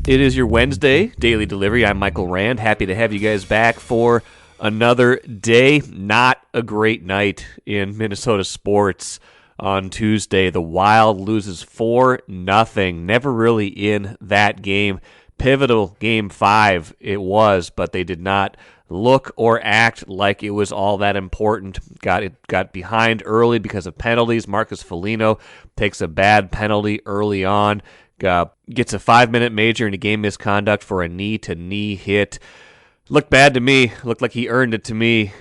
It is your Wednesday daily delivery. I'm Michael Rand. Happy to have you guys back for another day. Not a great night in Minnesota sports on Tuesday. The Wild loses 4-0. Never really in that game. Pivotal game 5 it was, but they did not look or act like it was all that important. Got behind early because of penalties. Marcus Foligno takes a bad penalty early on. Gets a 5-minute major and a game misconduct for a knee-to-knee hit. Looked bad to me. Looked like he earned it to me.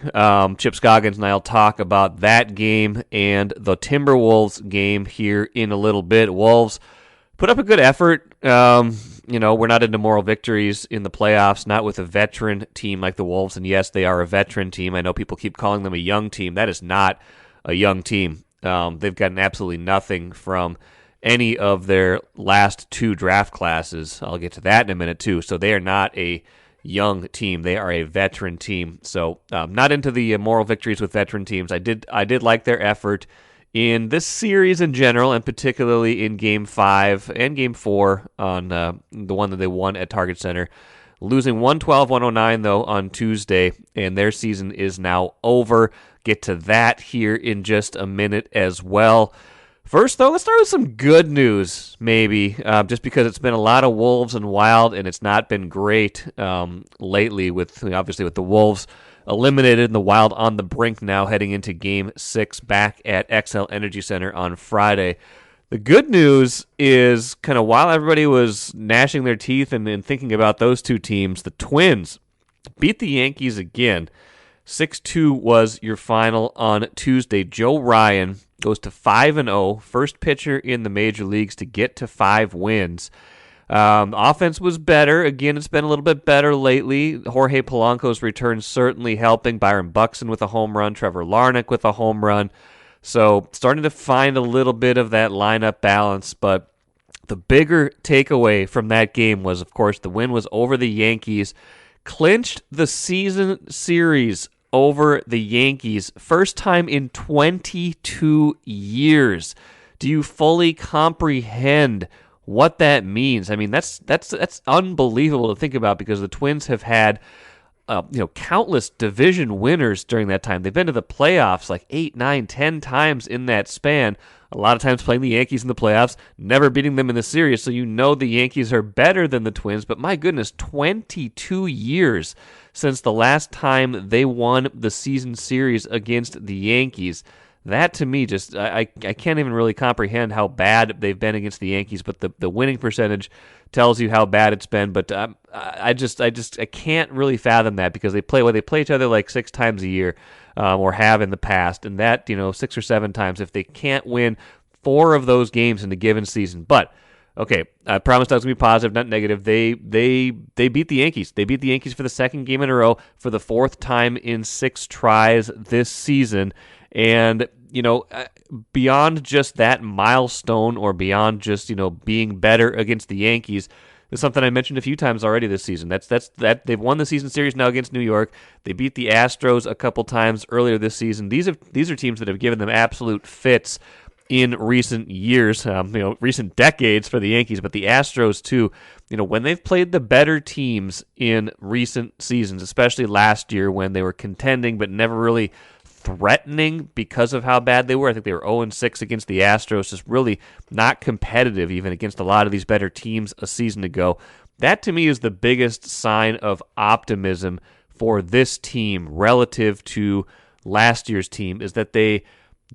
Chip Scoggins and I will talk about that game and the Timberwolves game here in a little bit. Wolves put up a good effort. We're not into moral victories in the playoffs, not with a veteran team like the Wolves. And yes, they are a veteran team. I know people keep calling them a young team. That is not a young team. They've gotten absolutely nothing from any of their last 2 draft classes. I'll get to that in a minute too. So they are not a young team. They are a veteran team. So not into the moral victories with veteran teams. I did like their effort in this series in general, and particularly in Game 5 and Game 4 on the one that they won at Target Center. Losing 112-109, though, on Tuesday, and their season is now over. Get to that here in just a minute as well. First, though, let's start with some good news, maybe, just because it's been a lot of Wolves and Wild, and it's not been great lately, obviously with the Wolves eliminated and the Wild on the brink now heading into Game 6 back at XL Energy Center on Friday. The good news is kind of while everybody was gnashing their teeth and thinking about those two teams, the Twins beat the Yankees again. 6-2 was your final on Tuesday. Joe Ryan goes to 5-0, first pitcher in the major leagues to get to 5 wins. Offense was better. Again, it's been a little bit better lately. Jorge Polanco's return certainly helping. Byron Buxton with a home run. Trevor Larnach with a home run. So starting to find a little bit of that lineup balance. But the bigger takeaway from that game was, of course, the win was over the Yankees. Clinched the season series over the Yankees. First time in 22 years. Do you fully comprehend what that means? I mean, that's unbelievable to think about because the Twins have had countless division winners during that time. They've been to the playoffs like 8, 9, 10 times in that span. A lot of times playing the Yankees in the playoffs, never beating them in the series. So you know the Yankees are better than the Twins. But my goodness, 22 years since the last time they won the season series against the Yankees. That to me just I can't even really comprehend how bad they've been against the Yankees, but the winning percentage tells you how bad it's been. But I can't really fathom that because they play each other like 6 times a year, or have in the past, and that 6 or 7 times if they can't win 4 of those games in a given season. But okay, I promised I was going to be positive, not negative. They beat the Yankees. They beat the Yankees for the second game in a row for the 4th time in 6 tries this season. And, beyond just that milestone or beyond just, being better against the Yankees, is something I mentioned a few times already this season. That's they've won the season series now against New York. They beat the Astros a couple times earlier this season. These are teams that have given them absolute fits in recent years, recent decades for the Yankees, but the Astros too. When they've played the better teams in recent seasons, especially last year when they were contending but never really threatening because of how bad they were. I think they were 0-6 against the Astros, just really not competitive even against a lot of these better teams a season ago. That to me is the biggest sign of optimism for this team relative to last year's team, is that they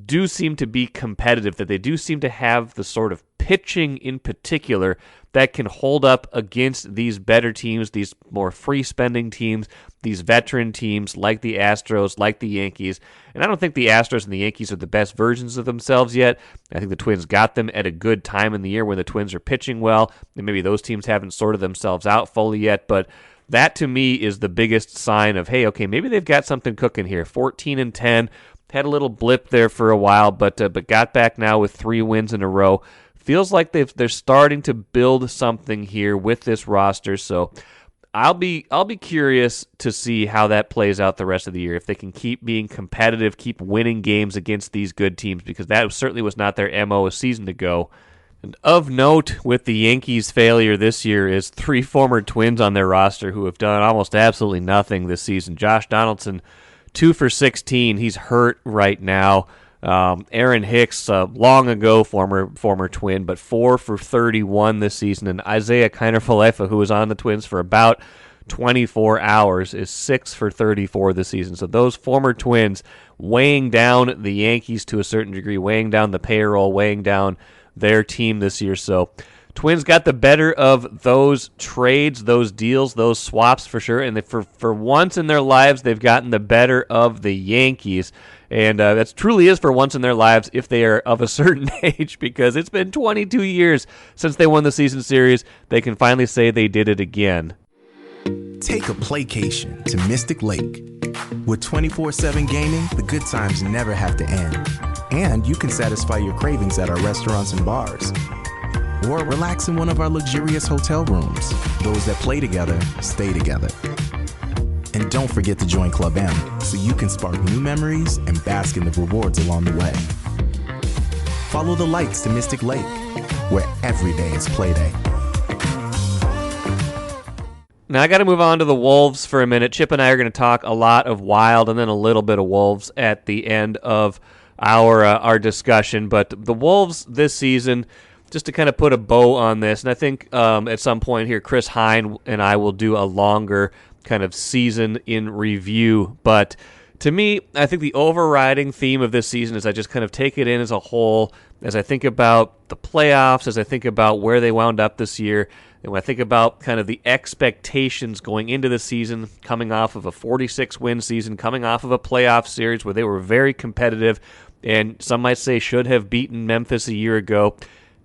do seem to be competitive, that they do seem to have the sort of pitching in particular that can hold up against these better teams, these more free-spending teams, these veteran teams like the Astros, like the Yankees. And I don't think the Astros and the Yankees are the best versions of themselves yet. I think the Twins got them at a good time in the year when the Twins are pitching well, and maybe those teams haven't sorted themselves out fully yet, but that to me is the biggest sign of, hey, okay, maybe they've got something cooking here. 14-10, had a little blip there for a while, but got back now with 3 wins in a row. Feels like they're starting to build something here with this roster. So I'll be curious to see how that plays out the rest of the year. If they can keep being competitive, keep winning games against these good teams, because that certainly was not their MO a season ago. And of note with the Yankees' failure this year is 3 former Twins on their roster who have done almost absolutely nothing this season. Josh Donaldson, 2 for 16. He's hurt right now. Aaron Hicks, long ago former Twin, but 4 for 31 this season. And Isaiah Kiner-Falefa, who was on the Twins for about 24 hours, is 6 for 34 this season. So those former Twins weighing down the Yankees to a certain degree, weighing down the payroll, weighing down their team this year. So Twins got the better of those trades, those deals, those swaps for sure. And for once in their lives, they've gotten the better of the Yankees. And that truly is for once in their lives if they are of a certain age, because it's been 22 years since they won the season series. They can finally say they did it again. Take a playcation to Mystic Lake. With 24/7 gaming, the good times never have to end. And you can satisfy your cravings at our restaurants and bars. Or relax in one of our luxurious hotel rooms. Those that play together, stay together. And don't forget to join Club M so you can spark new memories and bask in the rewards along the way. Follow the lights to Mystic Lake, where every day is play day. Now I got to move on to the Wolves for a minute. Chip and I are going to talk a lot of Wild and then a little bit of Wolves at the end of our discussion. But the Wolves this season, just to kind of put a bow on this, and I think at some point here, Chris Hine and I will do a longer kind of season in review. But to me, I think the overriding theme of this season is I just kind of take it in as a whole, as I think about the playoffs, as I think about where they wound up this year, and when I think about kind of the expectations going into the season, coming off of a 46-win season, coming off of a playoff series where they were very competitive, and some might say should have beaten Memphis a year ago.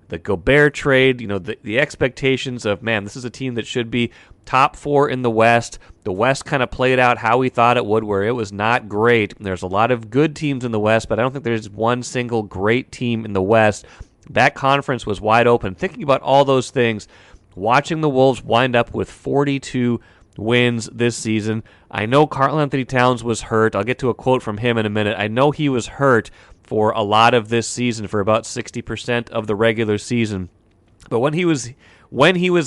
The Gobert trade, the expectations of, man, this is a team that should be top 4 in the West. The West kind of played out how we thought it would, where it was not great. There's a lot of good teams in the West, but I don't think there's one single great team in the West. That conference was wide open. Thinking about all those things, watching the Wolves wind up with 42 wins this season. I know Karl-Anthony Towns was hurt. I'll get to a quote from him in a minute. I know he was hurt for a lot of this season, for about 60% of the regular season. But when he was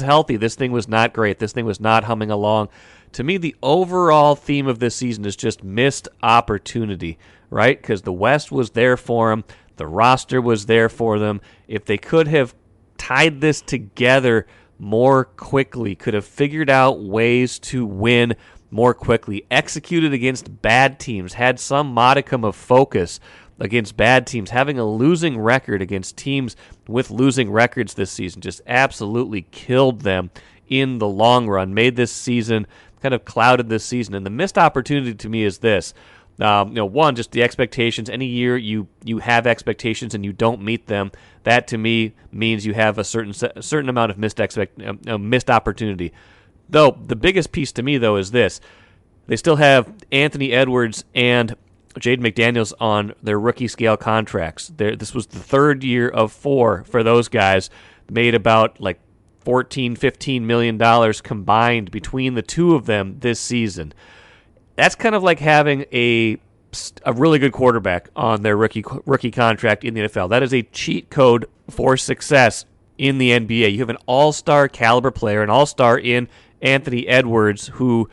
healthy, this thing was not great. This thing was not humming along. To me, the overall theme of this season is just missed opportunity, right? Because the West was there for them. The roster was there for them. If they could have tied this together more quickly, could have figured out ways to win more quickly, executed against bad teams, had some modicum of focus against bad teams, having a losing record against teams with losing records this season, just absolutely killed them in the long run, made this season, kind of clouded this season. And the missed opportunity to me is this. One, just the expectations. Any year you have expectations and you don't meet them, that to me means you have a certain amount of missed opportunity. Though the biggest piece to me, though, is this. They still have Anthony Edwards and Jaden McDaniels on their rookie scale contracts. This was the third year of 4 for those guys, made about like $14-15 million combined between the two of them this season. That's kind of like having a really good quarterback on their rookie contract in the NFL. That is a cheat code for success in the NBA. You have an all-star caliber player, an all-star in Anthony Edwards, who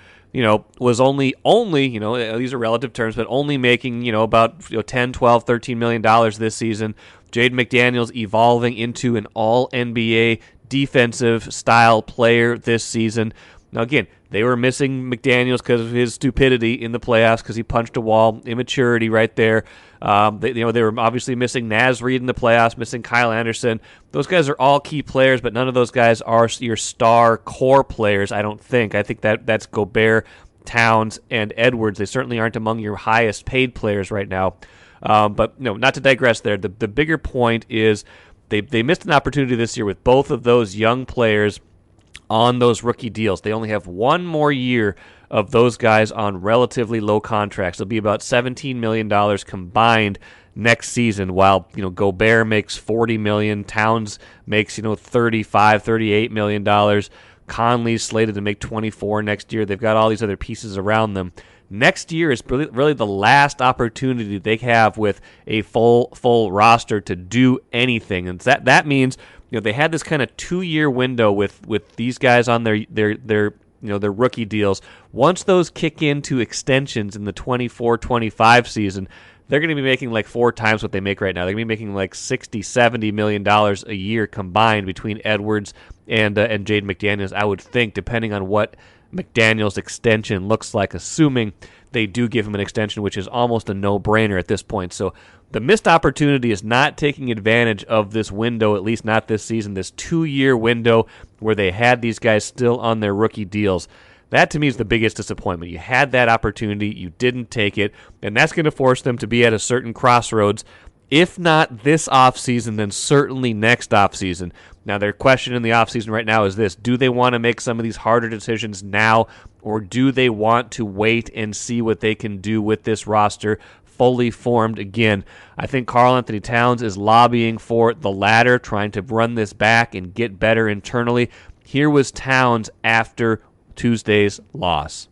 was only these are relative terms, but only making about 10, 12, 13 million dollars this season. Jaden McDaniels evolving into an all-NBA defensive style player this season. Now again, they were missing McDaniels because of his stupidity in the playoffs, because he punched a wall, immaturity right there. They were obviously missing Naz Reid in the playoffs, missing Kyle Anderson. Those guys are all key players, but none of those guys are your star core players, I don't think. I think that's Gobert, Towns, and Edwards. They certainly aren't among your highest paid players right now. But not to digress there. The bigger point is they missed an opportunity this year with both of those young players on those rookie deals. They only have one more year of those guys on relatively low contracts. It'll be about $17 million combined next season, while Gobert makes $40 million, Towns makes $35-38 million. Conley's slated to make $24 next year. They've got all these other pieces around them. Next year is really the last opportunity they have with a full roster to do anything, and that means they had this kind of 2-year window with these guys on their rookie deals. Once those kick into extensions in the 24-25 season, they're going to be making like 4 times what they make right now. They're going to be making like $60-70 million a year combined between Edwards and Jaden McDaniels, I would think, depending on what McDaniels' extension looks like, assuming they do give him an extension, which is almost a no-brainer at this point. So the missed opportunity is not taking advantage of this window, at least not this season, this 2-year window where they had these guys still on their rookie deals. That, to me, is the biggest disappointment. You had that opportunity, you didn't take it, and that's going to force them to be at a certain crossroads. If not this offseason, then certainly next offseason. Now, their question in the offseason right now is this: do they want to make some of these harder decisions now, or do they want to wait and see what they can do with this roster fully formed again? I think Karl-Anthony Towns is lobbying for the latter, trying to run this back and get better internally. Here was Towns after Tuesday's loss.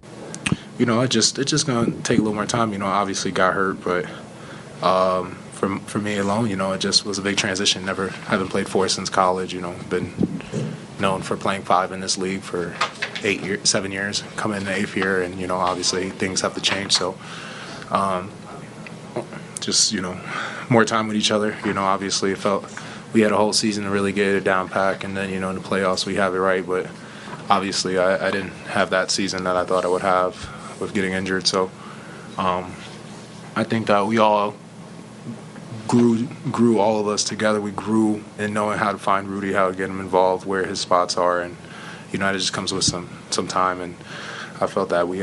It's just going to take a little more time. Obviously got hurt, but for me alone, it just was a big transition. Haven't played 4 since college. Been known for playing 5 in this league for 7 years. Come in the 8th year, and obviously things have to change. So, just more time with each other. Obviously it felt we had a whole season to really get it down pack, and then in the playoffs we have it right, but. Obviously, I didn't have that season that I thought I would have with getting injured. So I think that we all grew all of us together. We grew in knowing how to find Rudy, how to get him involved, where his spots are. And, it just comes with some time. And I felt that we,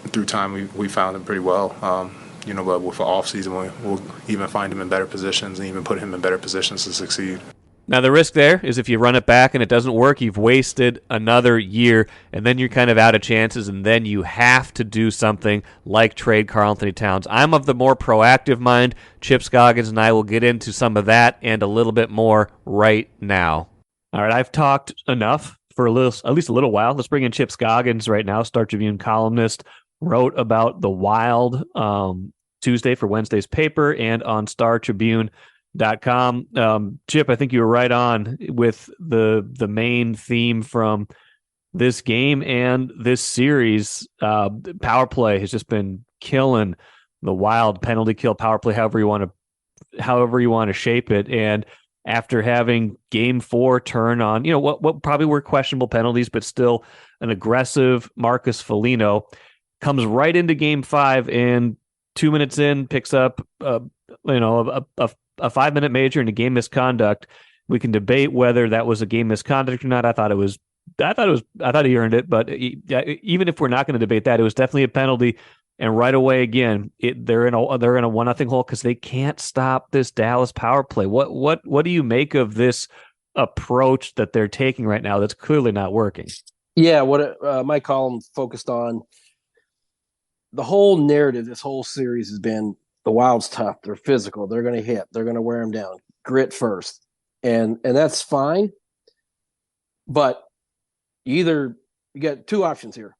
through time, we found him pretty well. But with the offseason, we'll even find him in better positions and even put him in better positions to succeed. Now, the risk there is if you run it back and it doesn't work, you've wasted another year, and then you're kind of out of chances, and then you have to do something like trade Karl-Anthony Towns. I'm of the more proactive mind. Chip Scoggins and I will get into some of that and a little bit more right now. All right, I've talked enough for at least a little while. Let's bring in Chip Scoggins right now, Star Tribune columnist, wrote about the Wild Tuesday for Wednesday's paper and on StarTribune.com. Chip, I think you were right on with the main theme from this game and this series. Power play has just been killing the Wild. Penalty kill, power play, however you want to shape it. And after having Game 4 turn on, what probably were questionable penalties, but still an aggressive Marcus Foligno, comes right into Game 5 and 2 minutes in picks up a 5-minute major and a game misconduct. We can debate whether that was a game misconduct or not. I thought he earned it, but even if we're not going to debate that, it was definitely a penalty. And right away, again, they're in a 1-0 hole because they can't stop this Dallas power play. What do you make of this approach that they're taking right now? That's clearly not working. Yeah, what my column focused on, the whole narrative, this whole series has been the Wild's tough. They're physical. They're going to hit. They're going to wear them down. Grit first, and that's fine. But you got 2 options here: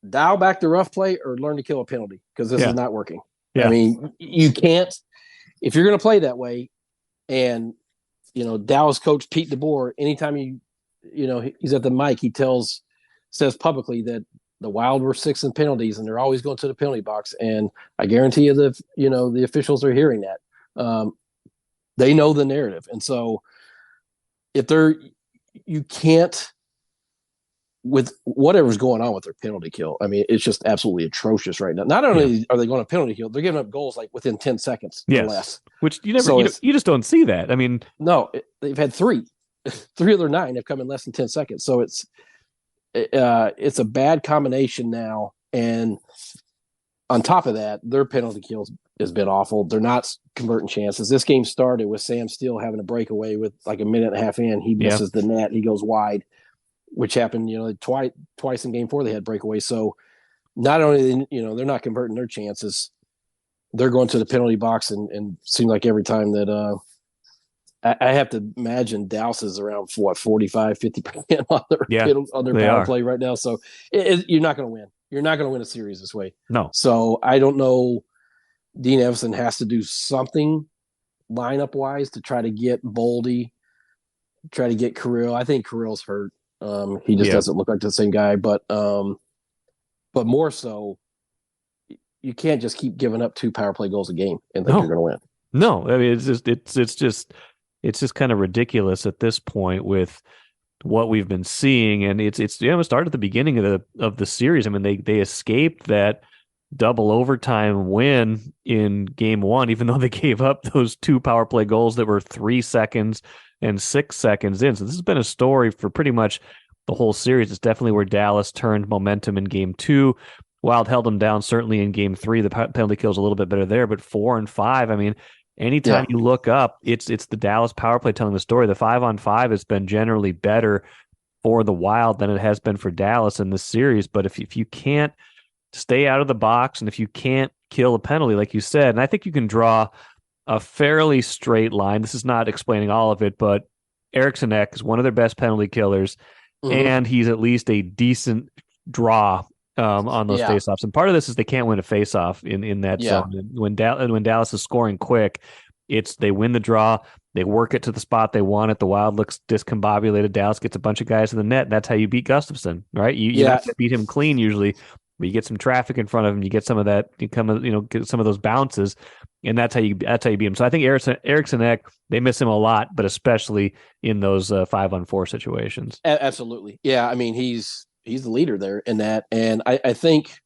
dial back the rough play or learn to kill a penalty, because this is not working. Yeah. I mean, you can't, if you're going to play that way. And Dallas coach Pete DeBoer, anytime he's at the mic, he says publicly that the Wild were 6th in penalties and they're always going to the penalty box. And I guarantee you the officials are hearing that. They know the narrative. And so you can't, with whatever's going on with their penalty kill, I mean, it's just absolutely atrocious right now. Not only are they going to penalty kill, they're giving up goals like within 10 seconds or less. Which you just don't see that. I mean, no, they've had 3 of their 9 have come in less than 10 seconds. So it's a bad combination now. And on top of that, their penalty kill has been awful. They're not converting chances. This game started with Sam Steele having a breakaway with like a minute and a half in. He misses the net. He goes wide, which happened, twice in Game 4 they had breakaways. So not only, they're not converting their chances, they're going to the penalty box and seem like every time that I have to imagine Dallas is around 45-50% on their power play right now. So you're not going to win. You're not going to win a series this way. No. So I don't know. Dean Evison has to do something lineup wise to try to get Boldy, try to get Kirill. I think Kirill's hurt. He just doesn't look like the same guy. But more so, you can't just keep giving up 2 power play goals a game and think you're going to win. No, I mean it's just kind of ridiculous at this point with what we've been seeing, and it started at the beginning of the series. I mean, they escaped that double overtime win in game 1, even though they gave up those 2 power play goals that were 3 seconds and 6 seconds in. So this has been a story for pretty much the whole series. It's definitely where Dallas turned momentum in game 2. Wild held them down certainly in game 3. The penalty kill is a little bit better there, but 4 and 5, I mean, anytime you look up, it's the Dallas power play telling the story. The 5-on-5 has been generally better for the Wild than it has been for Dallas in this series. But if you can't stay out of the box and if you can't kill a penalty, like you said, and I think you can draw a fairly straight line. This is not explaining all of it, but Eriksson Ek is one of their best penalty killers, and he's at least a decent draw on those faceoffs. And part of this is they can't win a faceoff in that zone. When Dallas is scoring quick, they win the draw, they work it to the spot they want it. The Wild looks discombobulated. Dallas gets a bunch of guys in the net, and that's how you beat Gustafsson, right? You have to beat him clean usually, but you get some traffic in front of him, you get some of that, get some of those bounces, and that's how you beat him. So I think Eriksson Ek, they miss him a lot, but especially in those 5-on-4 situations. Absolutely, yeah. I mean, he's the leader there in that. And I think,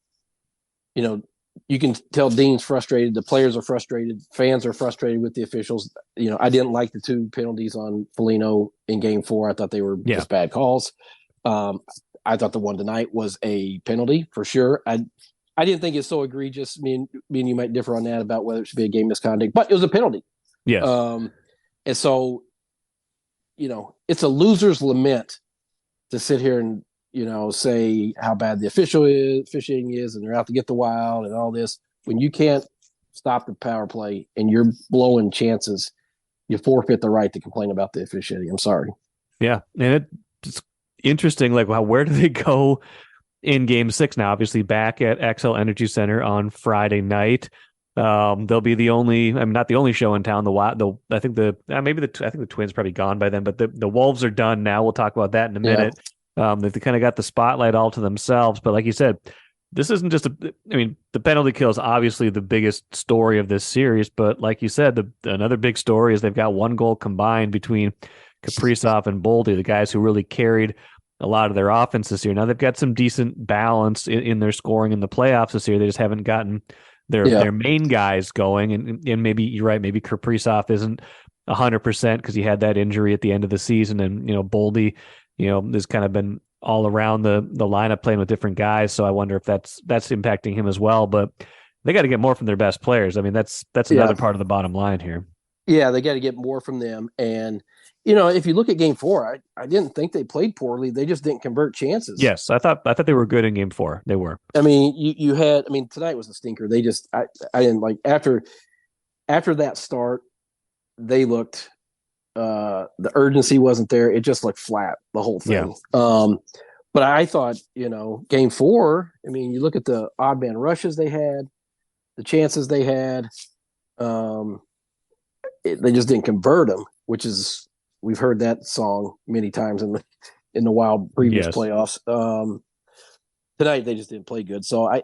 you can tell Dean's frustrated. The players are frustrated. Fans are frustrated with the officials. I didn't like the 2 penalties on Foligno in game 4. I thought they were just bad calls. I thought the one tonight was a penalty for sure. I didn't think it's so egregious. Me and you might differ on that about whether it should be a game misconduct, but it was a penalty. Yes. And so, it's a loser's lament to sit here and, say how bad the officiating is, and they're out to get the Wild and all this. When you can't stop the power play and you're blowing chances, you forfeit the right to complain about the officiating. I'm sorry. Yeah. And it's interesting, like, where do they go in game 6 now? Obviously back at XL Energy Center on Friday night. They'll be the only, not the only show in town. The Wild, I think the Twins probably gone by then, but the Wolves are done now. We'll talk about that in a minute. They kind of got the spotlight all to themselves. But like you said, this isn't just the penalty kill is obviously the biggest story of this series. But like you said, another big story is they've got 1 goal combined between Kaprizov and Boldy, the guys who really carried a lot of their offense this year. Now they've got some decent balance in their scoring in the playoffs this year. They just haven't gotten their main guys going. And maybe you're right. Maybe Kaprizov isn't 100% because he had that injury at the end of the season. And, Boldy, has kind of been all around the lineup playing with different guys. So I wonder if that's impacting him as well. But they got to get more from their best players. I mean, that's another part of the bottom line here. Yeah, they got to get more from them. And, if you look at game 4, I didn't think they played poorly. They just didn't convert chances. Yes, I thought they were good in game 4. They were. I mean, you had, tonight was a stinker. They just, I didn't like, after that start, they looked, the urgency wasn't there. It just looked flat, the whole thing. Yeah. But I thought, game 4, you look at the odd man rushes they had, the chances they had, they just didn't convert them, which is, we've heard that song many times in the Wild previous playoffs. Tonight they just didn't play good. So I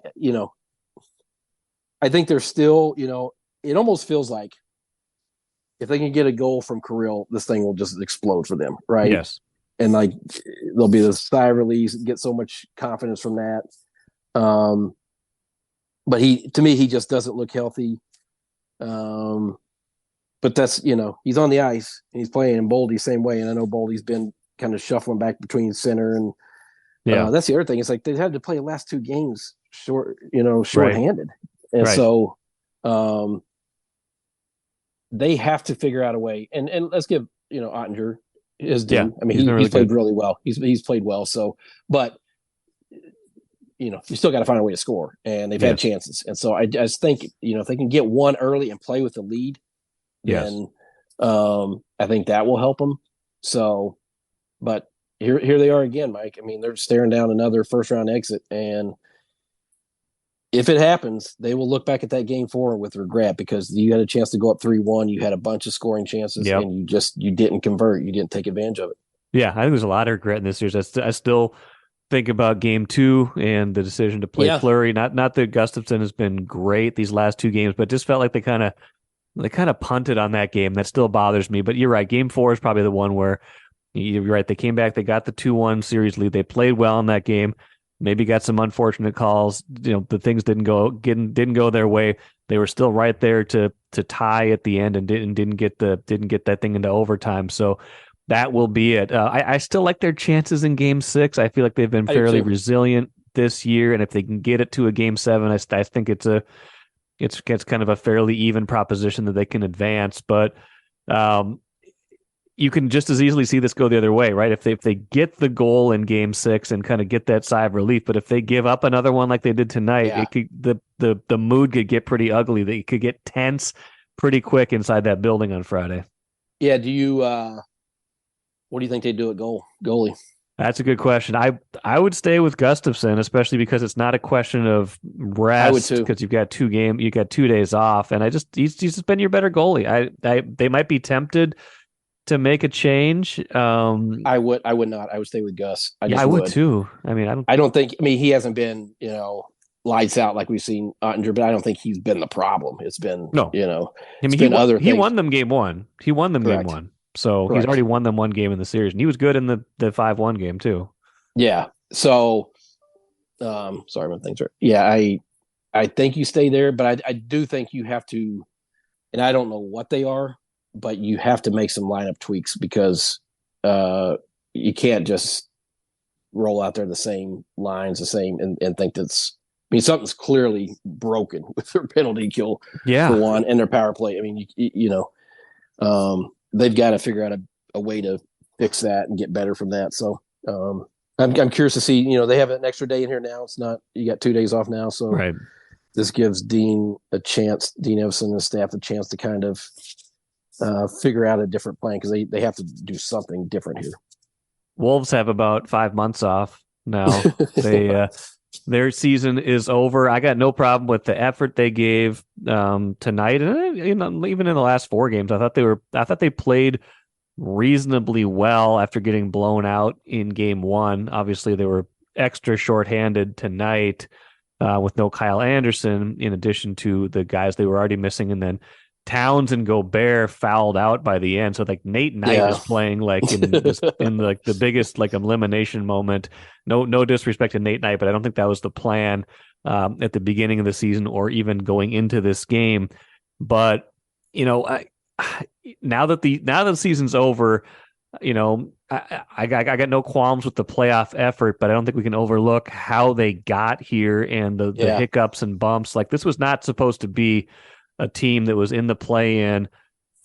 think they're still, it almost feels like if they can get a goal from Kirill, this thing will just explode for them, right? Yes. And like there'll be the sigh of release, get so much confidence from that. But to me, he just doesn't look healthy. But that's, he's on the ice and he's playing in Boldy same way. And I know Boldy's been kind of shuffling back between center and that's the other thing. It's like they had to play the last 2 games shorthanded. And so they have to figure out a way. And let's give, Ottinger his due. Yeah, he's played really well. He's played well. So, but you still got to find a way to score, and they've had chances. And so I just think, if they can get 1 early and play with the lead, then I think that will help them. So, but here they are again, Mike. They're staring down another first round exit, and if it happens, they will look back at that game 4 with regret because you had a chance to go up 3-1. You had a bunch of scoring chances, Yep. and you didn't convert. You didn't take advantage of it. Yeah, I think there's a lot of regret in this series. I still think about game 2 and the decision to play Fleury. Not that Gustafson has been great these last 2 games, but just felt like they kind of punted on that game. That still bothers me. But you're right. Game 4 is probably the one where you're right. They came back. They got the 2-1 series lead. They played well in that game. Maybe got some unfortunate calls. The things didn't go their way. They were still right there to tie at the end and didn't get that thing into overtime. So that will be it. I still like their chances in Game 6. I feel like they've been fairly resilient this year, and if they can get it to a Game 7, I think it's kind of a fairly even proposition that they can advance. But you can just as easily see this go the other way, right? If they get the goal in Game 6 and kind of get that sigh of relief, but if they give up another one like they did tonight, it could the mood could get pretty ugly. They could get tense pretty quick inside that building on Friday. Yeah. Do you? What do you think they do at goalie? That's a good question. I would stay with Gustafson, especially because it's not a question of rest. I would too, because you've got 2 days off, and he's just been your better goalie. They might be tempted to make a change. I would not. I would stay with Gus. I would too. I mean, I don't think. I mean, he hasn't been lights out like we've seen Ottinger, but I don't think he's been the problem. It's been other things. He won them Game 1. He won them Correct. Game 1. So Correct. He's already won them one game in the series, and he was good in the 5-1 game too. Yeah. So, sorry, my things are. Yeah, I think you stay there, but I do think you have to, and I don't know what they are, but you have to make some lineup tweaks because you can't just roll out there the same lines, and think that's. I mean, something's clearly broken with their penalty kill for one, and their power play. I mean, they've got to figure out a way to fix that and get better from that. So I'm curious to see. They have an extra day in here now. It's not you got 2 days off now, so this gives Dean Evison and his staff a chance to kind of figure out a different plan because they have to do something different here. Wolves have about 5 months off now. Their season is over. I got no problem with the effort they gave tonight, and even in the last 4 games, I thought they played reasonably well after getting blown out in Game 1. Obviously, they were extra shorthanded tonight with no Kyle Anderson, in addition to the guys they were already missing, and then Towns and Gobert fouled out by the end. So Nate Knight was playing in the biggest elimination moment. No disrespect to Nate Knight, but I don't think that was the plan at the beginning of the season or even going into this game. But now that the season's over, I got no qualms with the playoff effort, but I don't think we can overlook how they got here and the hiccups and bumps. This was not supposed to be a team that was in the play-in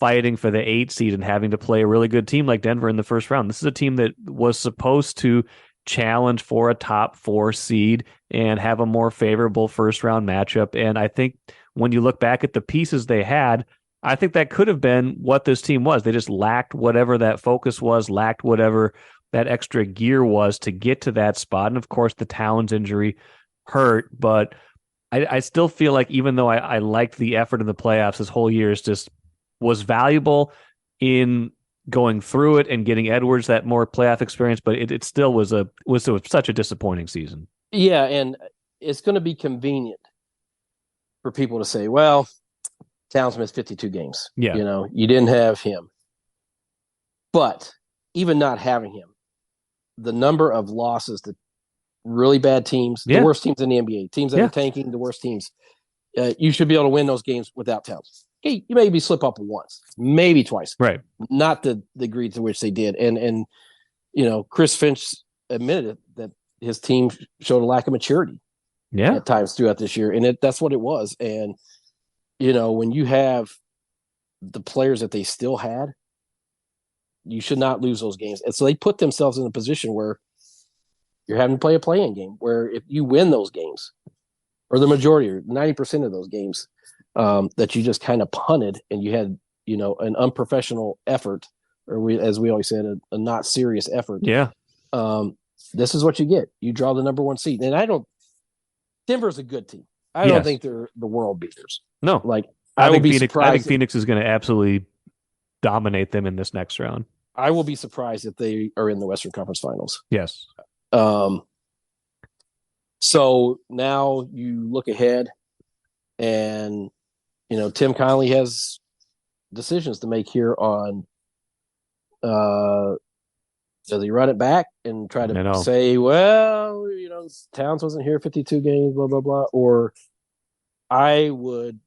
fighting for the 8 seed and having to play a really good team like Denver in the first round. This is a team that was supposed to challenge for a top 4 seed and have a more favorable first round matchup. And I think when you look back at the pieces they had, I think that could have been what this team was. They just lacked whatever that focus was, lacked whatever that extra gear was to get to that spot. And of course the Towns injury hurt, but I still feel like even though I liked the effort in the playoffs, this whole year was valuable in going through it and getting Edwards that more playoff experience, but it still was such a disappointing season. Yeah, and it's going to be convenient for people to say, well, Towns missed 52 games. Yeah. You didn't have him. But even not having him, the number of losses to really bad teams, the worst teams in the NBA, teams that are tanking, the worst teams, you should be able to win those games without Towns. Okay, you maybe slip up once, maybe twice. Right. Not the degree to which they did. And Chris Finch admitted that his team showed a lack of maturity at times throughout this year. And that's what it was. And, when you have the players that they still had, you should not lose those games. And so they put themselves in a position where you're having to play a play-in game where if you win those games, or the majority, or 90% of those games, that you just kind of punted and you had, an unprofessional effort, or as we always said, a not serious effort. Yeah. This is what you get. You draw the number 1 seed. And Denver's a good team. I don't think they're the world beaters. No, like I will think be Phoenix. surprised. I think Phoenix is going to absolutely dominate them in this next round. I will be surprised if they are in the Western Conference Finals. Yes. So now you look ahead, and Tim Connolly has decisions to make here on. Does he run it back and try to say, well, Towns wasn't here 52 games, blah blah blah, or I would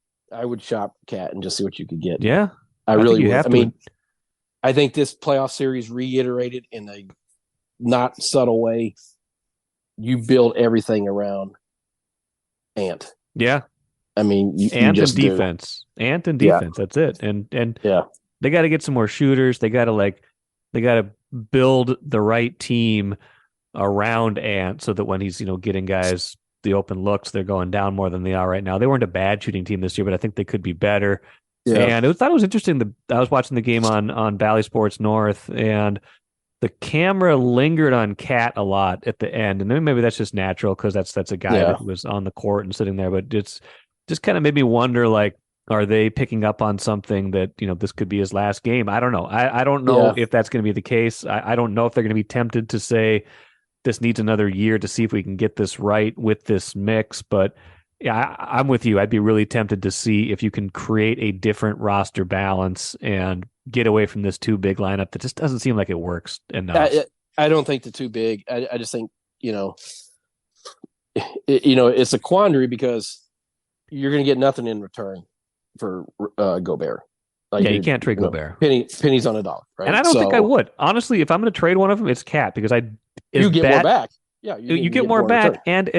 shop Cat and just see what you could get. Yeah, I really would. I mean, I think this playoff series reiterated in a not subtle way. You build everything around Ant. Yeah. I mean, Ant and defense. Ant and defense. Yeah. That's it. And yeah, they got to get some more shooters. They got to build the right team around Ant so that when he's, getting guys the open looks, they're going down more than they are right now. They weren't a bad shooting team this year, but I think they could be better. Yeah. And I thought it was interesting. I was watching the game on Valley Sports North, and the camera lingered on Cat a lot at the end. And then maybe that's just natural because that's a guy that was on the court and sitting there. But it's just kind of made me wonder, like, are they picking up on something that, this could be his last game? I don't know. I don't know if that's going to be the case. I don't know if they're going to be tempted to say this needs another year to see if we can get this right with this mix. But yeah, I'm with you. I'd be really tempted to see if you can create a different roster balance and get away from this too big lineup that just doesn't seem like it works enough. I don't think the too big. I just think, it's a quandary because you're going to get nothing in return for Gobert. Like you can't trade Gobert. Pennies on a dollar, right? And I don't think I would. Honestly, if I'm going to trade one of them, it's Cat because you get more back. Yeah, you get more back. And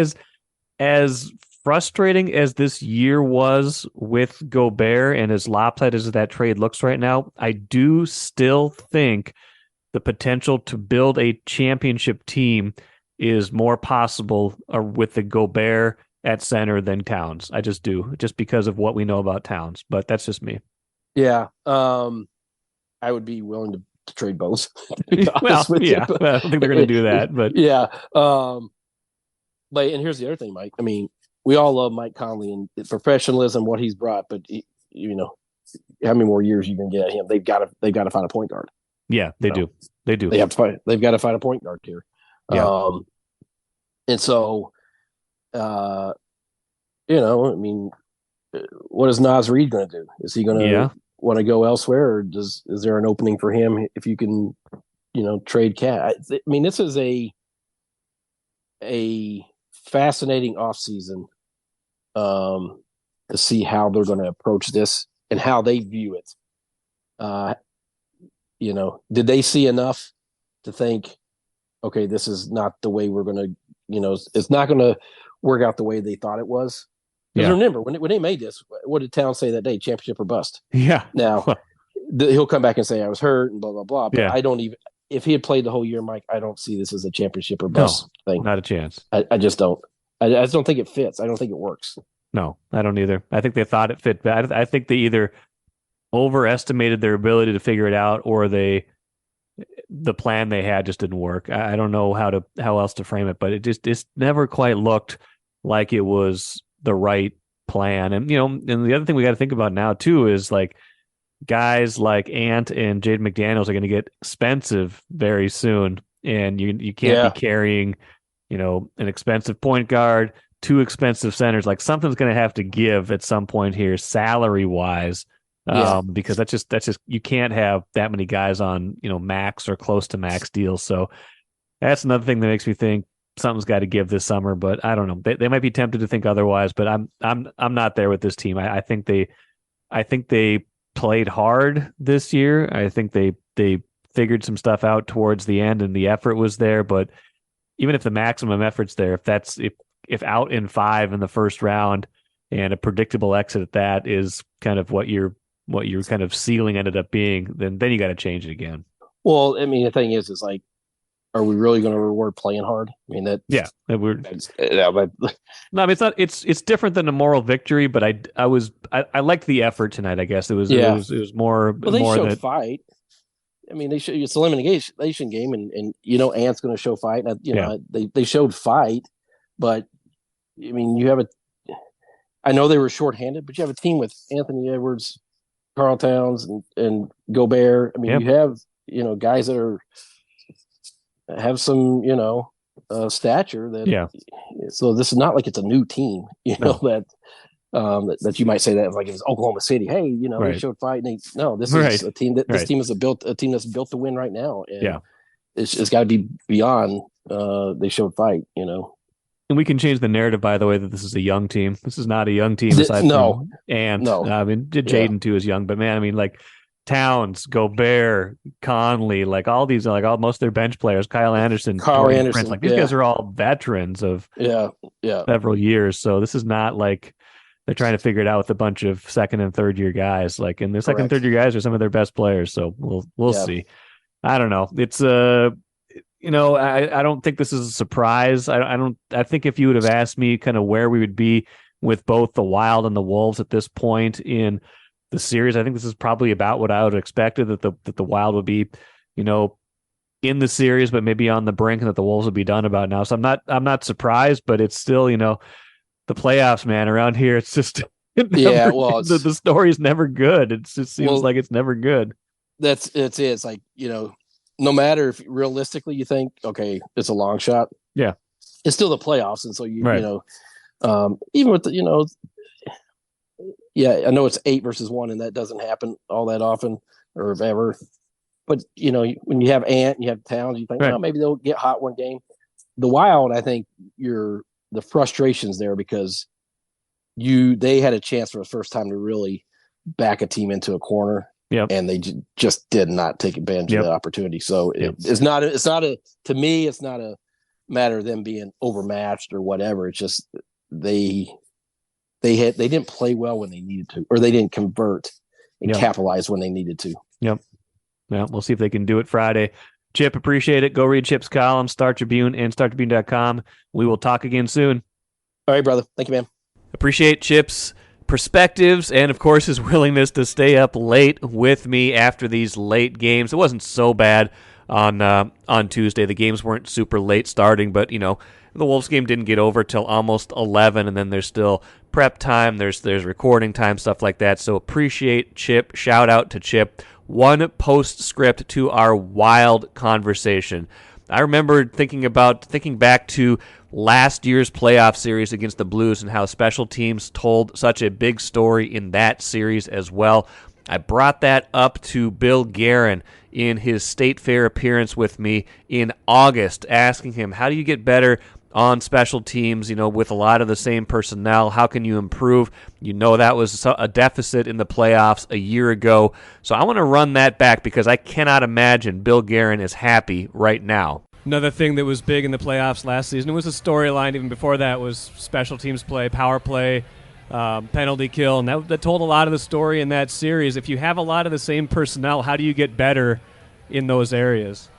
as frustrating as this year was with Gobert and as lopsided as that trade looks right now, I do still think the potential to build a championship team is more possible with the Gobert at center than Towns. I just do, just because of what we know about Towns. But that's just me. Yeah. I would be willing to trade both. Well, yeah. I don't think they're going to do that. But yeah. And here's the other thing, Mike. I mean, we all love Mike Conley and professionalism, what he's brought, but how many more years you can get at him? They've got to find a point guard. Yeah, they do. They do. They've got to find a point guard here. Yeah. And so, I mean, what is Naz Reid going to do? Is he going to want to go elsewhere, or is there an opening for him if you can, trade Cat? I mean, this is a fascinating offseason to see how they're going to approach this and how they view it. Did they see enough to think, okay, this is not the way we're going to, it's not going to work out the way they thought it was? Because remember, when they made this, what did Towns say that day? Championship or bust. Yeah. Now, he'll come back and say I was hurt and blah, blah, blah. But I don't even – if he had played the whole year, Mike, I don't see this as a championship or bust thing. Not a chance. I just don't. I just don't think it fits. I don't think it works. No, I don't either. I think they thought it fit. I think they either overestimated their ability to figure it out, or the plan they had just didn't work. I don't know how else to frame it, but it's never quite looked like it was the right plan. And and the other thing we got to think about now too is like guys like Ant and Jaden McDaniels are going to get expensive very soon, and you can't be carrying an expensive point guard, two expensive centers. Like something's going to have to give at some point here, salary wise, because that's just you can't have that many guys on max or close to max deals. So that's another thing that makes me think something's got to give this summer. But I don't know. They might be tempted to think otherwise, but I'm not there with this team. I think they played hard this year. I think they figured some stuff out towards the end, and the effort was there. But even if the maximum effort's there, if out in 5 in the first round and a predictable exit at that is kind of what your kind of ceiling ended up being, then you got to change it again. Well, I mean, the thing is like, are we really going to reward playing hard? I mean, that no, I mean, it's not. It's different than a moral victory, but I liked the effort tonight. I guess it was more. Well, they more showed fight. I mean, it's an elimination game, and Ant's going to show fight. And, they showed fight, but I mean, you have I know they were shorthanded, but you have a team with Anthony Edwards, Carl Towns, and Gobert. I mean, you have guys that have some stature. So this is not like it's a new team. That you might say that like it's Oklahoma City. Hey, they showed fight. This is a team this team is a team that's built to win right now. And it's got to be beyond. They showed fight. And we can change the narrative, by the way, that this is a young team. This is not a young team. No. I mean, Jaden too is young, but man, I mean, like Towns, Gobert, Conley, like all these, like most of their bench players, Kyle Anderson, Prince, like these guys are all veterans of several years. So this is not like they're trying to figure it out with a bunch of second and third year guys. Like, and the second and third year guys are some of their best players. So we'll see. I don't know. It's I don't think this is a surprise. I think if you would have asked me kind of where we would be with both the Wild and the Wolves at this point in the series, I think this is probably about what I would have expected, that the Wild would be, in the series, but maybe on the brink, and that the Wolves would be done about now. So I'm not surprised, but it's still, the playoffs, man, around here. It's just the story is never good. It just seems like it's never good. It's like, no matter if realistically you think, okay, it's a long shot. Yeah. It's still the playoffs. And so, even with I know it's 8 versus 1 and that doesn't happen all that often or ever, but when you have Ant, you have Towns, you think, maybe they'll get hot one game. The Wild, I think the frustrations there because they had a chance for the first time to really back a team into a corner. Yep. And they just did not take advantage of that opportunity. So it's not to me, it's not a matter of them being overmatched or whatever. It's just they didn't play well when they needed to, or they didn't convert and capitalize when they needed to. Yep. Well, we'll see if they can do it Friday. Chip, appreciate it. Go read Chip's column, Star Tribune and StarTribune.com. We will talk again soon. All right, brother. Thank you, man. Appreciate Chip's perspectives and, of course, his willingness to stay up late with me after these late games. It wasn't so bad on Tuesday. The games weren't super late starting, but, the Wolves game didn't get over till almost 11, and then there's still prep time, there's recording time, stuff like that. So appreciate Chip. Shout out to Chip. One postscript to our Wild conversation. I remember thinking back to last year's playoff series against the Blues and how special teams told such a big story in that series as well. I brought that up to Bill Guerin in his State Fair appearance with me in August, asking him, how do you get better on special teams, with a lot of the same personnel? How can you improve? That was a deficit in the playoffs a year ago. So I want to run that back because I cannot imagine Bill Guerin is happy right now. Another thing that was big in the playoffs last season, it was a storyline even before that, was special teams play, power play, penalty kill, and that told a lot of the story in that series. If you have a lot of the same personnel, how do you get better in those areas?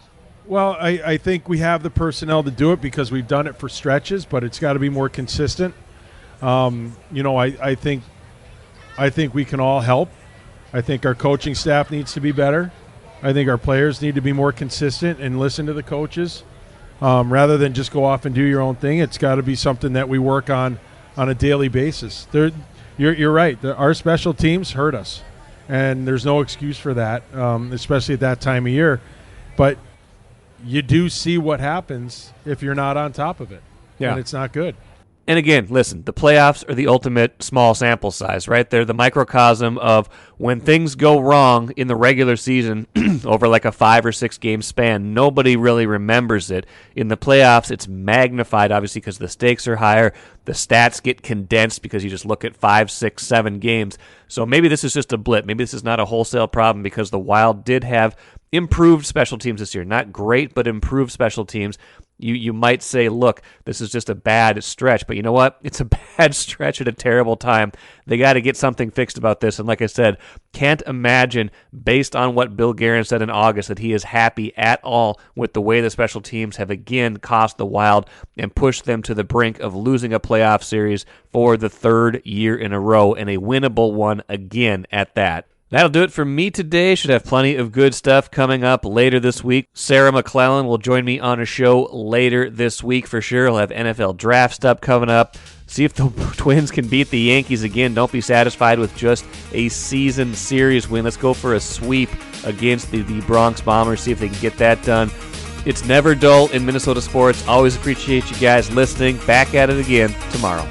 Well, I think we have the personnel to do it because we've done it for stretches, but it's got to be more consistent. I think we can all help. I think our coaching staff needs to be better. I think our players need to be more consistent and listen to the coaches rather than just go off and do your own thing. It's got to be something that we work on a daily basis. You're right. Our special teams hurt us, and there's no excuse for that, especially at that time of year. But you do see what happens if you're not on top of it, and it's not good. And again, listen, the playoffs are the ultimate small sample size, right? They're the microcosm of when things go wrong in the regular season over like a 5 or 6 game span. Nobody really remembers it. In the playoffs, it's magnified, obviously, because the stakes are higher. The stats get condensed because you just look at 5, 6, 7 games. So maybe this is just a blip. Maybe this is not a wholesale problem because the Wild did have improved special teams this year. Not great, but improved special teams. You might say, look, this is just a bad stretch. But you know what? It's a bad stretch at a terrible time. They got to get something fixed about this. And like I said, can't imagine, based on what Bill Guerin said in August, that he is happy at all with the way the special teams have again cost the Wild and pushed them to the brink of losing a playoff series for the 3rd year in a row, and a winnable one again at that. That'll do it for me today. Should have plenty of good stuff coming up later this week. Sarah McClellan will join me on a show later this week for sure. We'll have NFL draft stuff coming up. See if the Twins can beat the Yankees again. Don't be satisfied with just a season series win. Let's go for a sweep against the Bronx Bombers. See if they can get that done. It's never dull in Minnesota sports. Always appreciate you guys listening. Back at it again tomorrow.